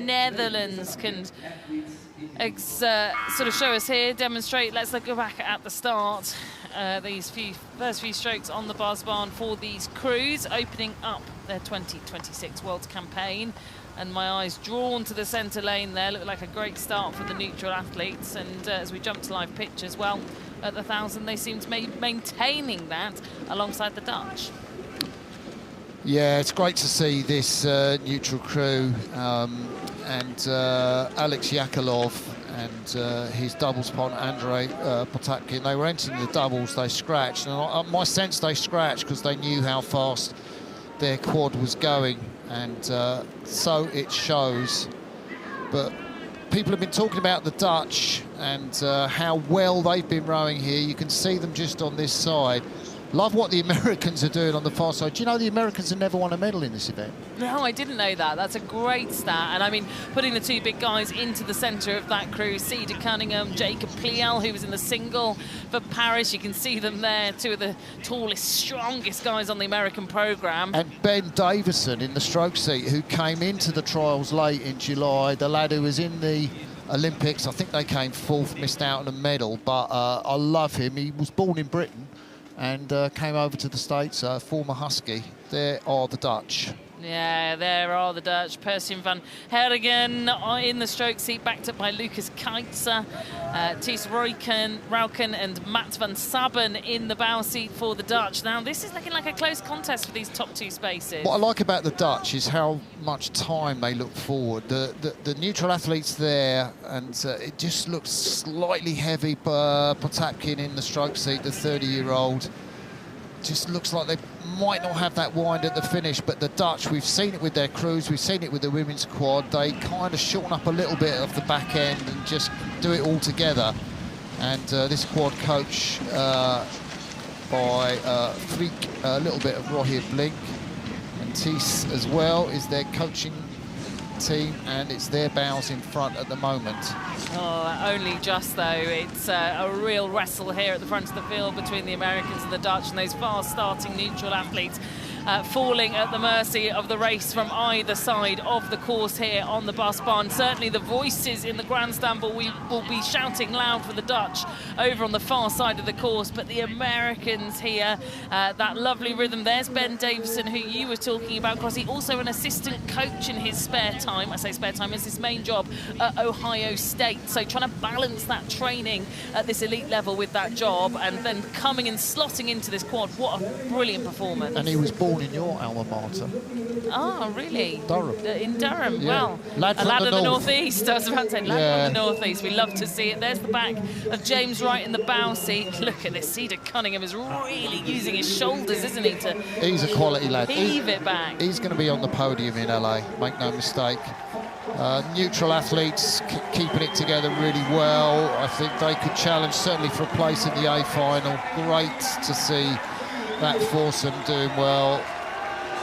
Netherlands can sort of show us here, demonstrate. Let's go back at the start. These first few strokes on the bars barn for these crews, opening up their 2026 World Campaign. And my eyes drawn to the centre lane there. Looked like a great start for the neutral athletes. And as we jump to live pitch as well, at the 1,000, they seem to be maintaining that alongside the Dutch. Yeah, it's great to see this neutral crew and Alex Yakovlev and his doubles partner Andrei Potapkin. They were entering the doubles, they scratched, and my sense they scratched because they knew how fast their quad was going, and so it shows. But people have been talking about the Dutch and how well they've been rowing here. You can see them just on this side. Love what the Americans are doing on the far side. Do you know the Americans have never won a medal in this event? No, I didn't know that. That's a great stat. And I mean, putting the two big guys into the centre of that crew, Cedar Cunningham, Jacob Pliel, who was in the single for Paris. You can see them there, two of the tallest, strongest guys on the American programme. And Ben Davison in the stroke seat, who came into the trials late in July, the lad who was in the Olympics. I think they came fourth, missed out on a medal, but I love him. He was born in Britain and came over to the States, former Husky. There are the Dutch. Yeah, there are the Dutch. Persian van Hergen in the stroke seat, backed up by Lucas Keitzer, Thies Rauken and Matt van Sabben in the bow seat for the Dutch. Now, this is looking like a close contest for these top two spaces. What I like about the Dutch is how much time they look forward. The neutral athletes there, and it just looks slightly heavy. Potapkin in the stroke seat, the 30-year-old. Just looks like they might not have that wind at the finish, but the Dutch, we've seen it with their crews, we've seen it with the women's quad. They kind of shorten up a little bit of the back end and just do it all together. And this quad coach by Freak, a little bit of Rohir Blink, and Thies as well is their coaching team, and it's their bows in front at the moment. Oh, only just though. It's a real wrestle here at the front of the field between the Americans and the Dutch, and those fast-starting neutral athletes falling at the mercy of the race from either side of the course here on the bus barn. Certainly the voices in the grandstand will be shouting loud for the Dutch over on the far side of the course, but the Americans here, that lovely rhythm. There's Ben Davison, who you were talking about, Crossy, also an assistant coach in his spare time. I say spare time, it's his main job at Ohio State. So trying to balance that training at this elite level with that job, and then coming and slotting into this quad. What a brilliant performance. And he was born in your alma mater. Oh, really? Durham. In Durham, yeah. well. Lad a lad from of the northeast. I was about to say, lad from the Yeah. northeast. We love to see it. There's the back of James Wright in the bow seat. Look at this. Cedar Cunningham is really using his shoulders, isn't he, to He's a quality lad. heave it back. He's going to be on the podium in LA, make no mistake. Neutral athletes keeping it together really well. I think they could challenge certainly for a place in the A final. Great to see that foursome doing well.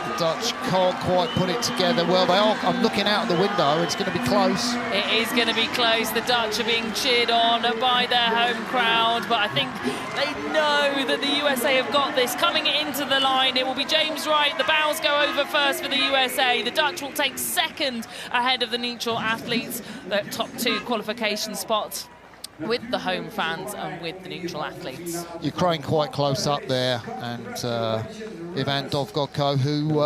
The Dutch can't quite put it together. Well, they are. I'm looking out the window. It's going to be close. It is going to be close. The Dutch are being cheered on by their home crowd, but I think they know that the USA have got this. Coming into the line, it will be James Wright. The bows go over first for the USA. The Dutch will take second ahead of the neutral athletes. The top two qualification spots with the home fans and with the neutral athletes. Ukraine quite close up there, and Ivan Dovgotko, who